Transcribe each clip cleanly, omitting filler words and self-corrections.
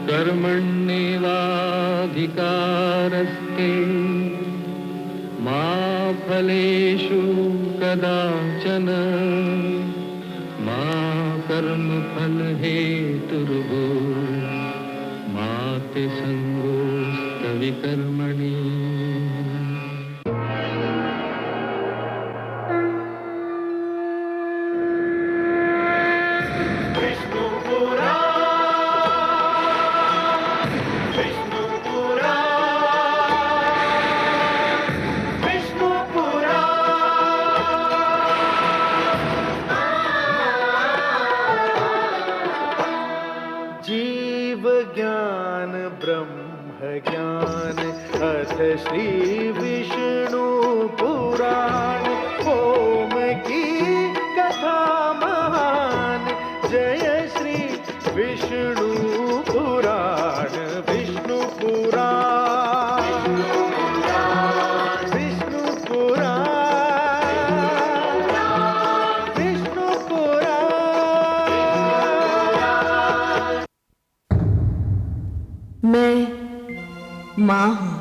कर्मण्येवाधिकारस्ते मा फलेषु कदाचन मा कर्मफलहेतुर्भूः मा ते संगोऽस्त्वविकर्मणि। जीव ज्ञान ब्रह्म ज्ञान अथ श्री विष्णु पुराण ओम की कथा महान। जय श्री विष्णु पुराण विष्णु पुराण विष्णु पुराण विष्णु पुराण। मैं माँ हूं,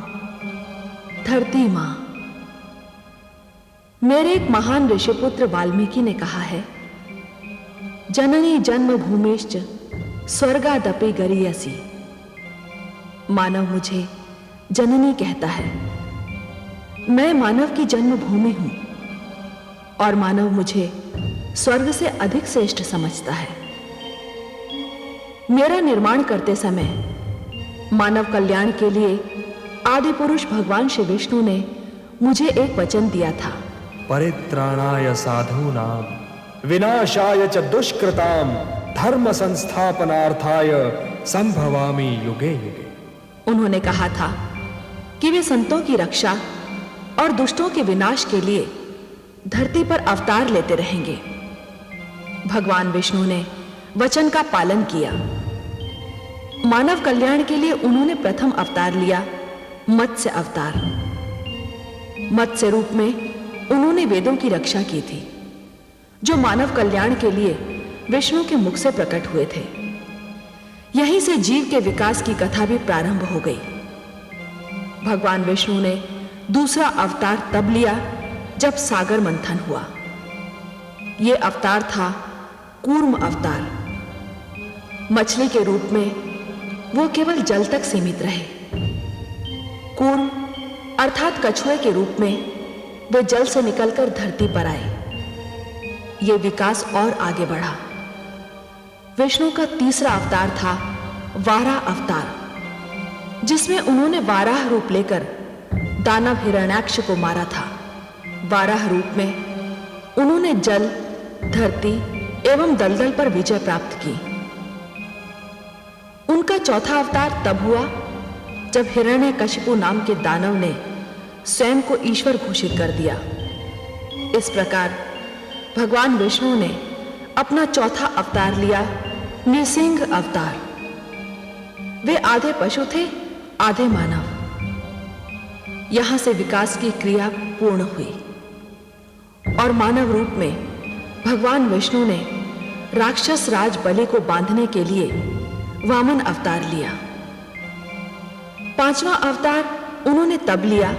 धरती माँ। मेरे एक महान ऋषिपुत्र वाल्मीकि ने कहा है, जननी जन्मभूमिश्च स्वर्गादपि गरीयसी। मानव मुझे जननी कहता है। मैं मानव की जन्मभूमि हूं और मानव मुझे स्वर्ग से अधिक श्रेष्ठ समझता है। मेरा निर्माण करते समय मानव कल्याण के लिए आदि पुरुष भगवान श्री विष्णु ने मुझे एक वचन दिया था। परित्राणाय साधूनां विनाशाय च दुष्कृतां धर्म संस्थापनार्थाय संभवामि युगे युगे। उन्होंने कहा था कि वे संतों की रक्षा और दुष्टों के विनाश के लिए धरती पर अवतार लेते रहेंगे। भगवान विष्णु ने वचन का पालन किया। मानव कल्याण के लिए उन्होंने प्रथम अवतार लिया, मत्स्य अवतार। मत्स्य रूप में उन्होंने वेदों की रक्षा की थी, जो मानव कल्याण के लिए विष्णु के मुख से प्रकट हुए थे। यहीं से जीव के विकास की कथा भी प्रारंभ हो गई। भगवान विष्णु ने दूसरा अवतार तब लिया जब सागर मंथन हुआ। यह अवतार था कूर्म अवतार। मछली के रूप में वो केवल जल तक सीमित रहे। कूर्म अर्थात कछुए के रूप में वे जल से निकलकर धरती पर आए। ये विकास और आगे बढ़ा। विष्णु का तीसरा अवतार था वाराह अवतार, जिसमें उन्होंने वाराह रूप लेकर दानव हिरण्याक्ष को मारा था। वाराह रूप में उन्होंने जल, धरती एवं दलदल पर विजय प्राप्त की। उनका चौथा अवतार तब हुआ जब हिरण्यकशिपु नाम के दानव ने स्वयं को ईश्वर घोषित कर दिया। इस प्रकार भगवान विष्णु ने अपना चौथा अवतार लिया, नृसिंह अवतार। वे आधे पशु थे, आधे मानव। यहां से विकास की क्रिया पूर्ण हुई और मानव रूप में भगवान विष्णु ने राक्षस राज बलि को बांधने के लिए वामन अवतार लिया। पांचवा अवतार उन्होंने तब लिया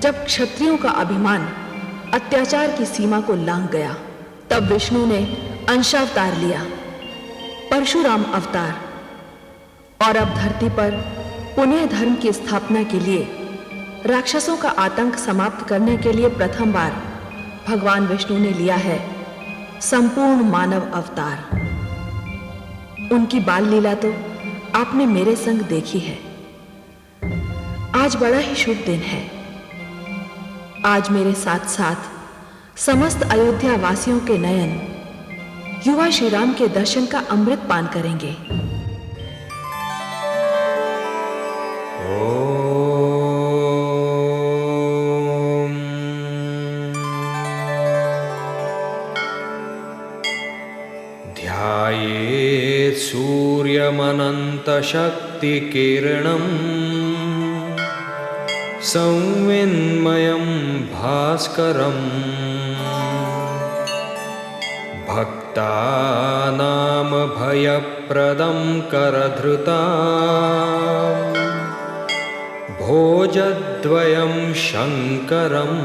जब क्षत्रियों का अभिमान अत्याचार की सीमा को लांघ गया। तब विष्णु ने अंशावतार लिया, परशुराम अवतार। और अब धरती पर पुनः धर्म की स्थापना के लिए, राक्षसों का आतंक समाप्त करने के लिए प्रथम बार भगवान विष्णु ने लिया है संपूर्ण मानव अवतार। उनकी बाल लीला तो आपने मेरे संग देखी है। आज बड़ा ही शुभ दिन है। आज मेरे साथ साथ समस्त अयोध्या वासियों के नयन युवा श्री राम के दर्शन का अमृत पान करेंगे। ध्यायेत् सूर्यमनन्तशक्तिकिरणम् संविन्मयं भास्करम् भक्तानां भयप्रदं करधृताम् भोजद्वयं शङ्करम्।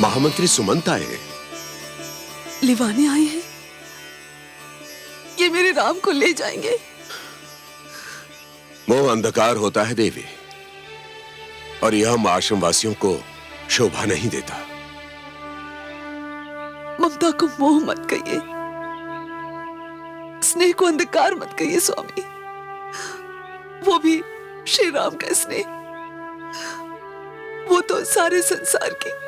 महामंत्री सुमंत आए। लिवाने आए हैं। ये मेरे राम को ले जाएंगे। मोह अंधकार होता है देवी, और यह हम आश्रमवासियों को शोभा नहीं देता। ममता को मोह मत कहिए, स्नेह को अंधकार मत कहिए स्वामी। वो भी श्री राम का स्नेह, वो तो सारे संसार की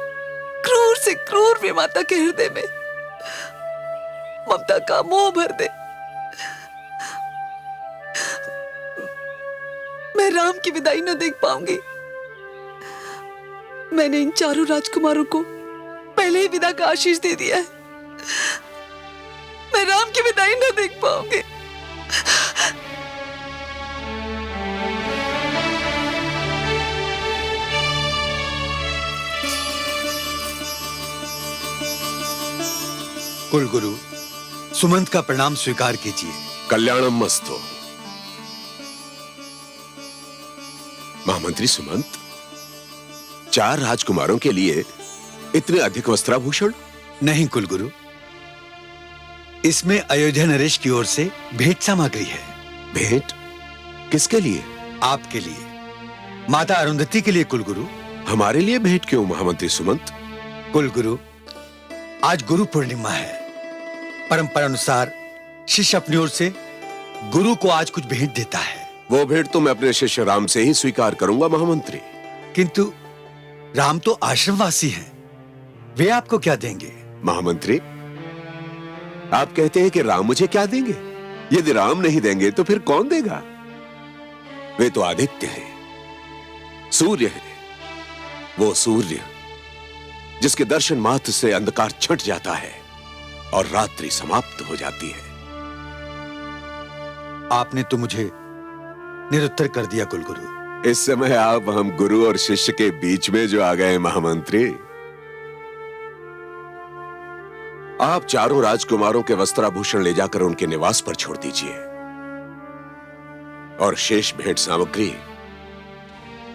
क्रूर से क्रूर विमाता के हृदय में ममता का मोह भर दे। मैं राम की विदाई न देख पाऊंगी। मैंने इन चारों राजकुमारों को पहले ही विदा का आशीष दे दिया है। मैं राम की विदाई न देख पाऊंगी। कुलगुरु, सुमंत का प्रणाम स्वीकार कीजिए। कल्याणम मस्तु। महामंत्री सुमंत, 4 राजकुमारों के लिए इतने अधिक वस्त्राभूषण? नहीं कुलगुरु, इसमें अयोध्या नरेश की ओर से भेंट सामग्री है। भेंट? किसके लिए? आपके लिए, माता अरुंधति के लिए कुलगुरु। हमारे लिए भेंट क्यों महामंत्री सुमंत? कुलगुरु, आज गुरु पूर्णिमा है। परंपरा अनुसार शिष्य अपनी ओर से गुरु को आज कुछ भेंट देता है। वो भेंट तो मैं अपने शिष्य राम से ही स्वीकार करूंगा महामंत्री। किंतु राम तो आश्रमवासी हैं, वे आपको क्या देंगे? महामंत्री, आप कहते हैं कि राम मुझे क्या देंगे? यदि राम नहीं देंगे तो फिर कौन देगा? वे तो आदित्य हैं, सूर्य है। वो सूर्य जिसके दर्शन मात्र से अंधकार छट जाता है और रात्रि समाप्त हो जाती है। आपने तो मुझे निरुत्तर कर दिया कुलगुरु। इस समय आप हम गुरु और शिष्य के बीच में जो आ गए महामंत्री। आप चारों राजकुमारों के वस्त्राभूषण ले जाकर उनके निवास पर छोड़ दीजिए, और शेष भेंट सामग्री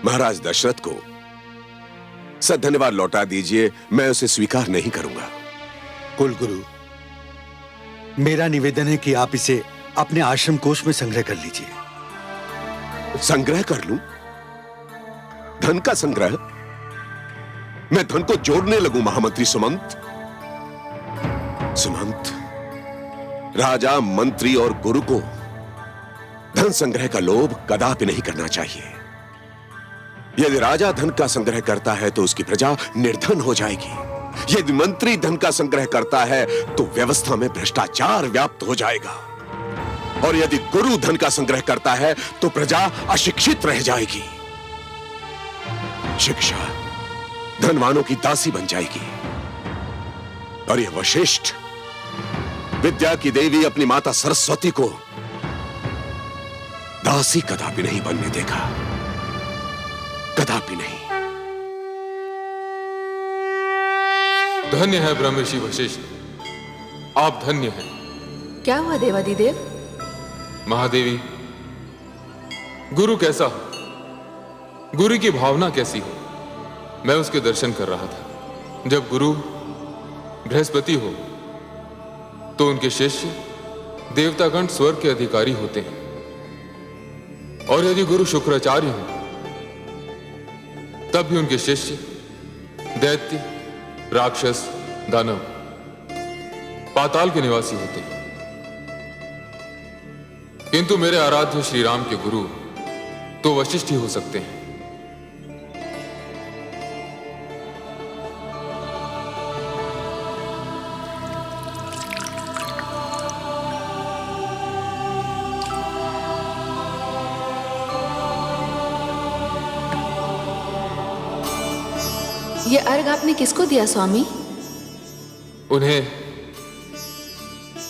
महाराज दशरथ को सधन्यवाद लौटा दीजिए। मैं उसे स्वीकार नहीं करूंगा। कुलगुरु, मेरा निवेदन है कि आप इसे अपने आश्रम कोष में संग्रह कर लीजिए। संग्रह कर लूं? धन का संग्रह? मैं धन को जोड़ने लगूं महामंत्री सुमंत? सुमंत, राजा, मंत्री और गुरु को धन संग्रह का लोभ कदापि नहीं करना चाहिए। यदि राजा धन का संग्रह करता है तो उसकी प्रजा निर्धन हो जाएगी। यदि मंत्री धन का संग्रह करता है तो व्यवस्था में भ्रष्टाचार व्याप्त हो जाएगा, और यदि गुरु धन का संग्रह करता है तो प्रजा अशिक्षित रह जाएगी। शिक्षा धनवानों की दासी बन जाएगी, और यह वशिष्ठ विद्या की देवी अपनी माता सरस्वती को दासी कदापि नहीं बनने देगा, कदापि नहीं। धन्य है ब्रह्मर्षि वशिष्ठ, आप धन्य हैं। क्या हुआ देवादिदेव? महादेवी, गुरु कैसा हो, गुरु की भावना कैसी हो, मैं उसके दर्शन कर रहा था। जब गुरु बृहस्पति हो तो उनके शिष्य देवतागण स्वर्ग के अधिकारी होते हैं, और यदि गुरु शुक्राचार्य हो तब भी उनके शिष्य दैत्य, राक्षस, दानव, पाताल के निवासी होते हैं। किंतु मेरे आराध्य श्री राम के गुरु तो वशिष्ठ ही हो सकते हैं। ये अर्घ आपने किसको दिया स्वामी? उन्हें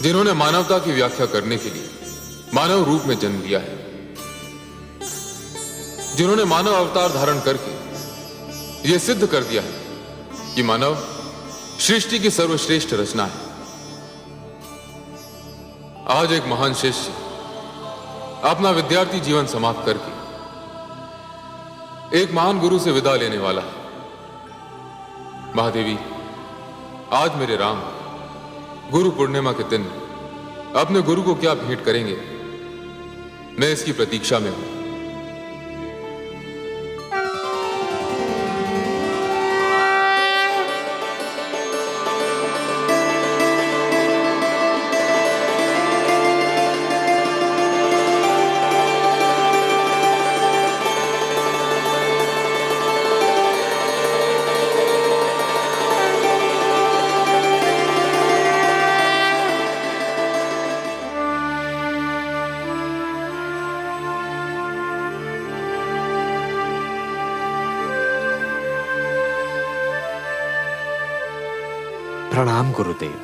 जिन्होंने मानवता की व्याख्या करने के लिए मानव रूप में जन्म लिया है, जिन्होंने मानव अवतार धारण करके यह सिद्ध कर दिया है कि मानव सृष्टि की सर्वश्रेष्ठ रचना है। आज एक महान शिष्य अपना विद्यार्थी जीवन समाप्त करके एक महान गुरु से विदा लेने वाला है। महादेवी, आज मेरे राम गुरु पूर्णिमा के दिन अपने गुरु को क्या भेंट करेंगे, मैं इसकी प्रतीक्षा में हूं। प्रणाम गुरुदेव।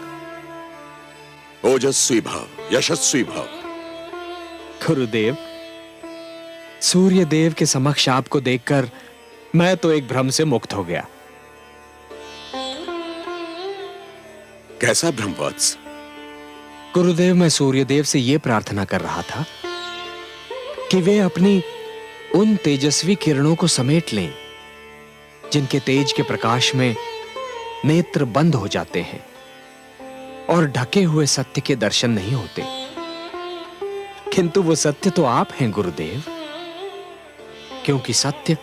ओजस्वी भव, यशस्वी भव। गुरुदेव, सूर्य देव के समक्ष आपको देखकर मैं तो एक भ्रम से मुक्त हो गया। कैसा भ्रम वत्स? गुरुदेव, मैं सूर्यदेव से यह प्रार्थना कर रहा था कि वे अपनी उन तेजस्वी किरणों को समेट लें जिनके तेज के प्रकाश में नेत्र बंद हो जाते हैं और ढके हुए सत्य के दर्शन नहीं होते। किंतु वो सत्य तो आप हैं गुरुदेव, क्योंकि सत्य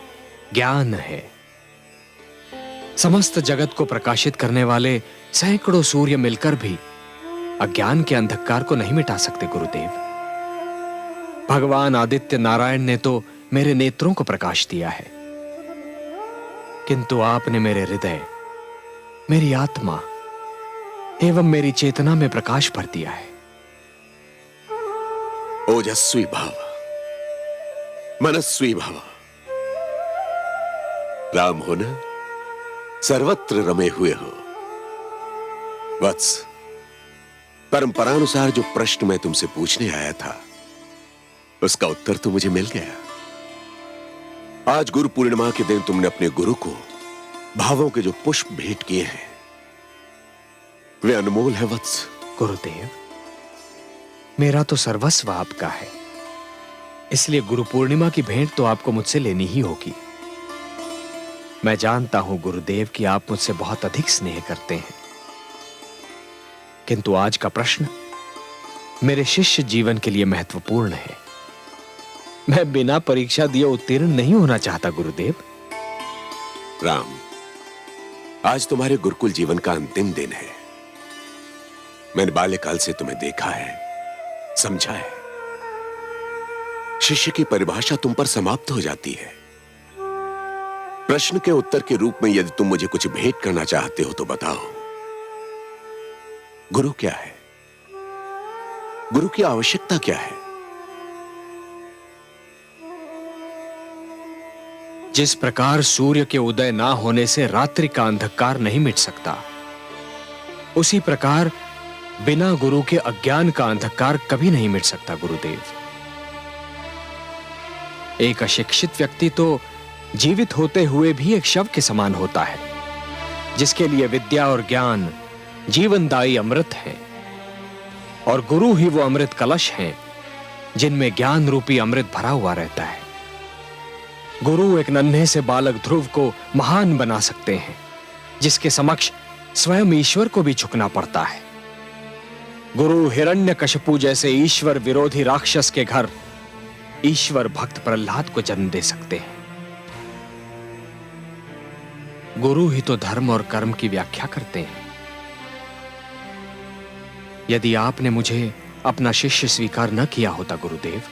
ज्ञान है। समस्त जगत को प्रकाशित करने वाले सैकड़ों सूर्य मिलकर भी अज्ञान के अंधकार को नहीं मिटा सकते गुरुदेव। भगवान आदित्य नारायण ने तो मेरे नेत्रों को प्रकाश दिया है, किंतु आपने मेरे हृदय, मेरी आत्मा एवं मेरी चेतना में प्रकाश भर दिया है। ओजस्वी भव, मनस्वी भव। राम हो न, सर्वत्र रमे हुए हो। वत्स, परंपरानुसार जो प्रश्न मैं तुमसे पूछने आया था उसका उत्तर तो मुझे मिल गया। आज गुरु पूर्णिमा के दिन तुमने अपने गुरु को भावों के जो पुष्प भेंट किए हैं वे अनमोल है वत्स। गुरुदेव, मेरा तो सर्वस्व आपका है, इसलिए गुरु पूर्णिमा की भेंट तो आपको मुझसे लेनी ही होगी। मैं जानता हूं गुरुदेव कि आप मुझसे बहुत अधिक स्नेह करते हैं, किंतु आज का प्रश्न मेरे शिष्य जीवन के लिए महत्वपूर्ण है। मैं बिना परीक्षा दिए उत्तीर्ण नहीं होना चाहता गुरुदेव। राम, आज तुम्हारे गुरुकुल जीवन का अंतिम दिन है। मैंने बाल्यकाल से तुम्हें देखा है, समझा है। शिष्य की परिभाषा तुम पर समाप्त हो जाती है। प्रश्न के उत्तर के रूप में यदि तुम मुझे कुछ भेंट करना चाहते हो तो बताओ, गुरु क्या है? गुरु की आवश्यकता क्या है? जिस प्रकार सूर्य के उदय ना होने से रात्रि का अंधकार नहीं मिट सकता, उसी प्रकार बिना गुरु के अज्ञान का अंधकार कभी नहीं मिट सकता गुरुदेव। एक अशिक्षित व्यक्ति तो जीवित होते हुए भी एक शव के समान होता है, जिसके लिए विद्या और ज्ञान जीवनदायी अमृत है, और गुरु ही वो अमृत कलश हैं जिनमें ज्ञान रूपी अमृत भरा हुआ रहता है। गुरु एक नन्हे से बालक ध्रुव को महान बना सकते हैं, जिसके समक्ष स्वयं ईश्वर को भी झुकना पड़ता है। गुरु हिरण्यकशिपु जैसे ईश्वर विरोधी राक्षस के घर ईश्वर भक्त प्रहलाद को जन्म दे सकते हैं। गुरु ही तो धर्म और कर्म की व्याख्या करते हैं। यदि आपने मुझे अपना शिष्य स्वीकार न किया होता गुरुदेव,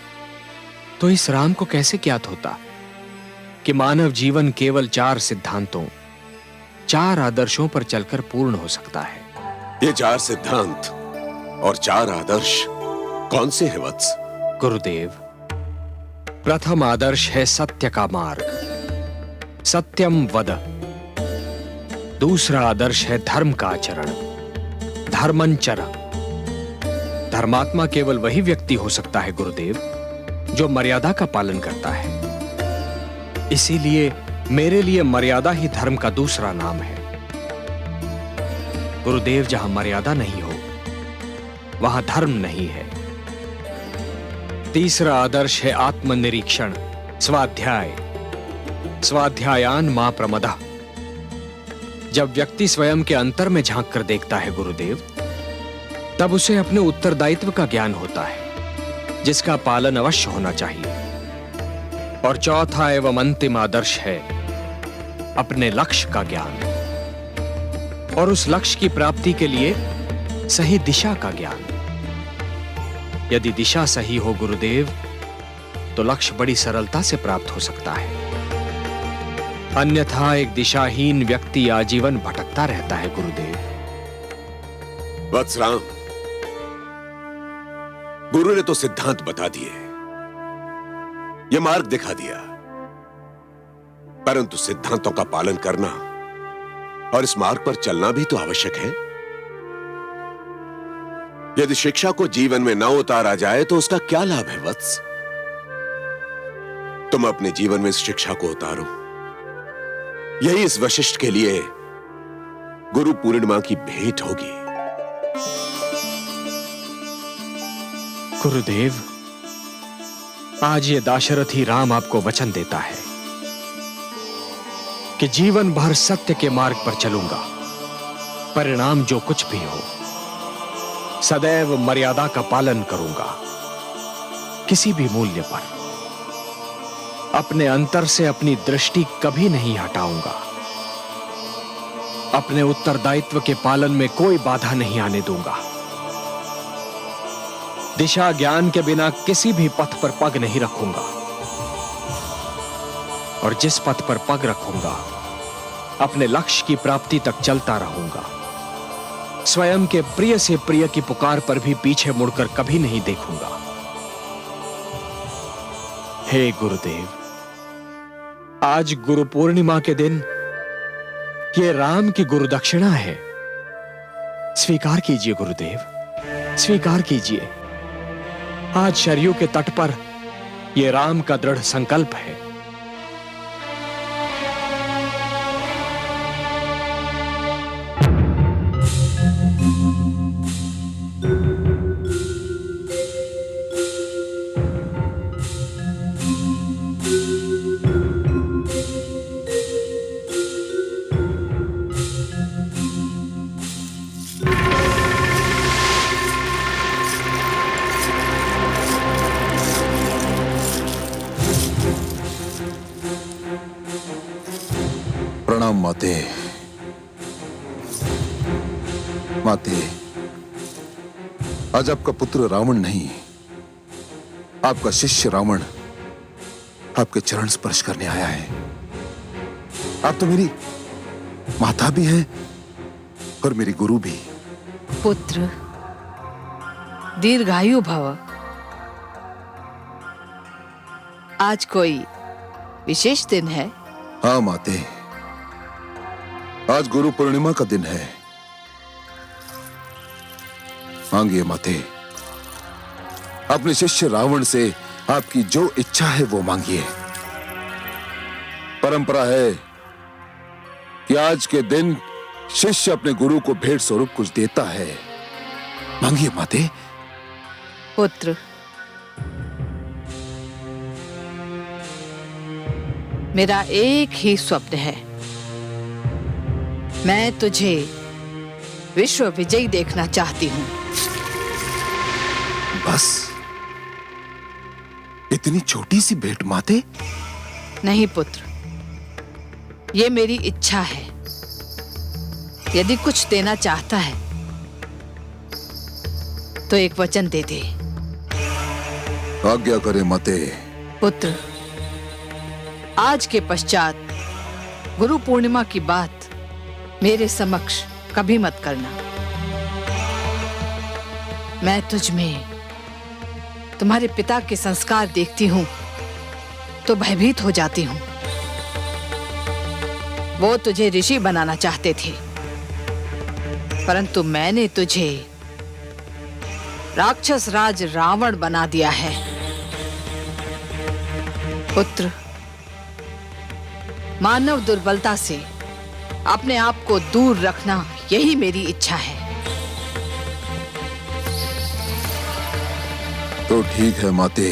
तो इस राम को कैसे ज्ञात होता कि मानव जीवन केवल 4 सिद्धांतों, 4 आदर्शों पर चलकर पूर्ण हो सकता है। ये 4 सिद्धांत और 4 आदर्श कौन से हैं वत्स? गुरुदेव, प्रथम आदर्श है सत्य का मार्ग, सत्यम वद। दूसरा आदर्श है धर्म का आचरण, धर्मंचर। धर्मात्मा केवल वही व्यक्ति हो सकता है गुरुदेव जो मर्यादा का पालन करता है। इसीलिए मेरे लिए मर्यादा ही धर्म का दूसरा नाम है। गुरुदेव, जहां मर्यादा नहीं हो वहां धर्म नहीं है। तीसरा आदर्श है आत्मनिरीक्षण, स्वाध्याय। स्वाध्यायान मां प्रमदः। जब व्यक्ति स्वयं के अंतर में झांक कर देखता है गुरुदेव, तब उसे अपने उत्तरदायित्व का ज्ञान होता है जिसका पालन अवश्य होना चाहिए। और चौथा एवं अंतिम आदर्श है अपने लक्ष्य का ज्ञान और उस लक्ष्य की प्राप्ति के लिए सही दिशा का ज्ञान। यदि दिशा सही हो गुरुदेव, तो लक्ष्य बड़ी सरलता से प्राप्त हो सकता है। अन्यथा एक दिशाहीन व्यक्ति आजीवन भटकता रहता है गुरुदेव। वत्सराम, गुरु ने तो सिद्धांत बता दिए, ये मार्ग दिखा दिया, परंतु सिद्धांतों का पालन करना और इस मार्ग पर चलना भी तो आवश्यक है। यदि शिक्षा को जीवन में न उतारा जाए तो उसका क्या लाभ है वत्स? तुम अपने जीवन में इस शिक्षा को उतारो। यही इस वशिष्ठ के लिए गुरु पूर्णिमा की भेंट होगी। गुरुदेव, आज ये दाशरथी राम आपको वचन देता है कि जीवन भर सत्य के मार्ग पर चलूंगा। परिणाम जो कुछ भी हो, सदैव मर्यादा का पालन करूंगा। किसी भी मूल्य पर अपने अंतर से अपनी दृष्टि कभी नहीं हटाऊंगा। अपने उत्तरदायित्व के पालन में कोई बाधा नहीं आने दूंगा। दिशा ज्ञान के बिना किसी भी पथ पर पग नहीं रखूंगा, और जिस पथ पर पग रखूंगा अपने लक्ष्य की प्राप्ति तक चलता रहूंगा। स्वयं के प्रिय से प्रिय की पुकार पर भी पीछे मुड़कर कभी नहीं देखूंगा। हे गुरुदेव, आज गुरु पूर्णिमा के दिन ये राम की गुरु दक्षिणा है। स्वीकार कीजिए गुरुदेव, स्वीकार कीजिए। आज शरयू के तट पर यह राम का दृढ़ संकल्प है। प्रणाम माते। माते, आज आपका पुत्र रावण नहीं, आपका शिष्य रावण आपके चरण स्पर्श करने आया है। आप तो मेरी माता भी हैं और मेरी गुरु भी। पुत्र, दीर्घायु भव। आज कोई विशेष दिन है? हाँ माते, आज गुरु पूर्णिमा का दिन है। मांगिए माते, अपने शिष्य रावण से आपकी जो इच्छा है वो मांगिए। परंपरा है कि आज के दिन शिष्य अपने गुरु को भेंट स्वरूप कुछ देता है। मांगिए माते। पुत्र, मेरा एक ही स्वप्न है। मैं तुझे विश्व विजयी देखना चाहती हूं। बस इतनी छोटी सी भेंट माते? नहीं पुत्र, ये मेरी इच्छा है। यदि कुछ देना चाहता है तो एक वचन दे दे। आज्ञा करे माते। पुत्र, आज के पश्चात गुरु पूर्णिमा की बात मेरे समक्ष कभी मत करना। मैं तुझ में तुम्हारे पिता के संस्कार देखती हूं तो भयभीत हो जाती हूं। वो तुझे ऋषि बनाना चाहते थे, परंतु मैंने तुझे राक्षस राज रावण बना दिया है। पुत्र, मानव दुर्बलता से अपने आप को दूर रखना यही मेरी इच्छा है। तो ठीक है माते,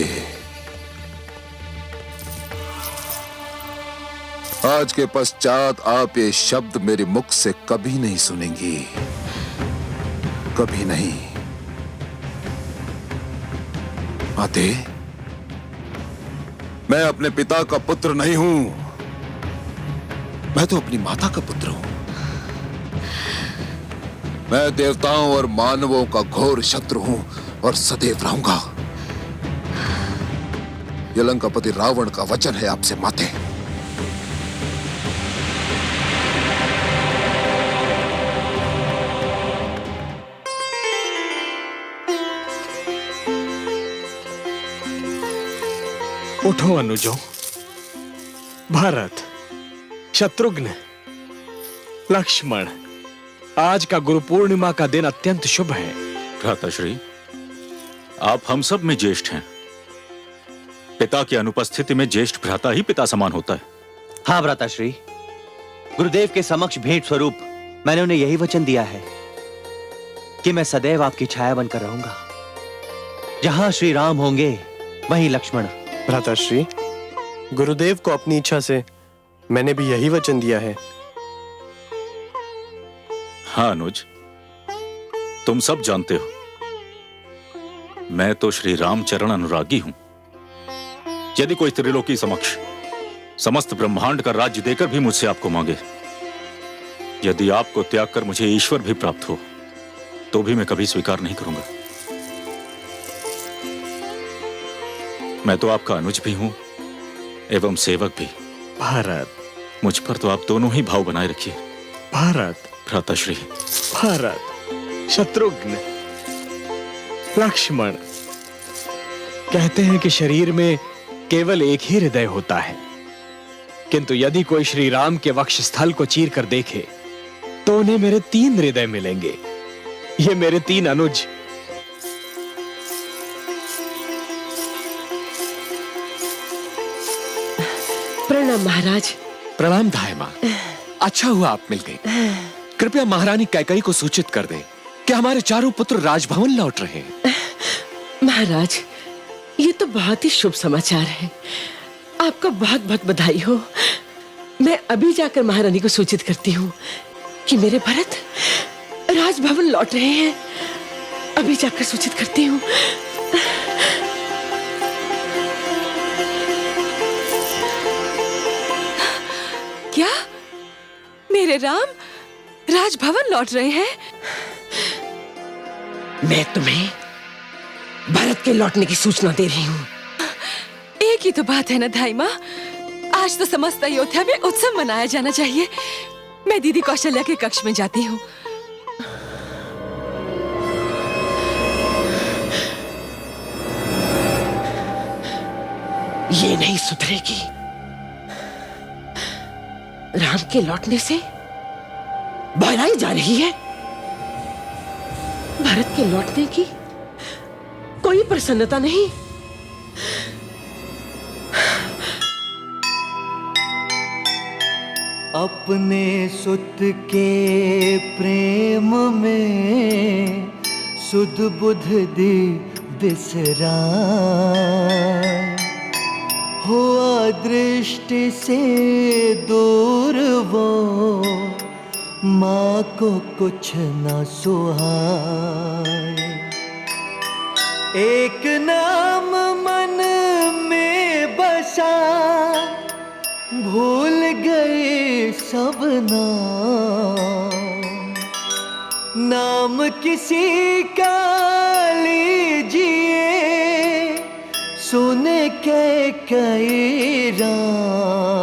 आज के पश्चात आप ये शब्द मेरे मुख से कभी नहीं सुनेंगी, कभी नहीं। माते, मैं अपने पिता का पुत्र नहीं हूं, मैं तो अपनी माता का पुत्र हूं। मैं देवताओं और मानवों का घोर शत्रु हूं और सदैव रहूंगा। यह लंकापति रावण का वचन है आपसे माते। उठो अनुजो, भरत, शत्रुघ्न, लक्ष्मण, आज का गुरु पूर्णिमा का दिन अत्यंत शुभ है। भ्राताश्री, आप हम सब में ज्येष्ठ हैं। पिता की अनुपस्थिति में ज्येष्ठ भ्राता ही पिता समान होता है। हाँ भ्राताश्री, गुरुदेव के समक्ष भेंट स्वरूप मैंने उन्हें यही वचन दिया है कि मैं सदैव आपकी छाया बनकर रहूंगा। जहां श्री राम होंगे वहीं लक्ष्मण। भ्राताश्री, गुरुदेव को अपनी इच्छा से मैंने भी यही वचन दिया है। हाँ अनुज, तुम सब जानते हो मैं तो श्री रामचरण अनुरागी हूं। यदि कोई त्रिलोकी समक्ष समस्त ब्रह्मांड का राज्य देकर भी मुझसे आपको मांगे, यदि आपको त्याग कर मुझे ईश्वर भी प्राप्त हो, तो भी मैं कभी स्वीकार नहीं करूंगा। मैं तो आपका अनुज भी हूं एवं सेवक भी। भारत, मुझ पर तो आप दोनों ही भाव बनाए रखिए। भारत, भ्राताश्री, भारत, शत्रुघ्न, लक्ष्मण, कहते हैं कि शरीर में केवल एक ही हृदय होता है, किंतु यदि कोई श्री राम के वक्ष स्थल को चीर कर देखे तो उन्हें मेरे 3 हृदय मिलेंगे। ये मेरे 3 अनुज। प्रणाम महाराज। प्रणाम धाय मां। अच्छा हुआ आप मिल गए। कृपया महारानी कैकई को सूचित कर दें कि हमारे चारों पुत्र राजभवन लौट रहे हैं। महाराज, ये तो बहुत ही शुभ समाचार है। आपको बहुत बहुत बधाई हो। मैं अभी जाकर महारानी को सूचित करती हूँ कि मेरे भरत राजभवन लौट रहे हैं। अभी जाकर सूचित करती हूँ। क्या मेरे राम राजभवन लौट रहे हैं? मैं तुम्हें भरत के लौटने की सूचना दे रही हूँ। एक ही तो बात है ना धाई माँ, आज तो समस्त अयोध्या में उत्सव मनाया जाना चाहिए। मैं दीदी कौशल्या के कक्ष में जाती हूँ। ये नहीं सुधरेगी। राम के लौटने से बहराई जा रही है। भरत के लौटने की कोई प्रसन्नता नहीं। अपने सुत के प्रेम में सुध बुध दी बिसराए, हुआ दृष्टि से दूर वो माँ को कुछ न सुहाए। एक नाम मन में बसा, भूल गए सब नाम किसी का लीजिए, सुने के कई राम।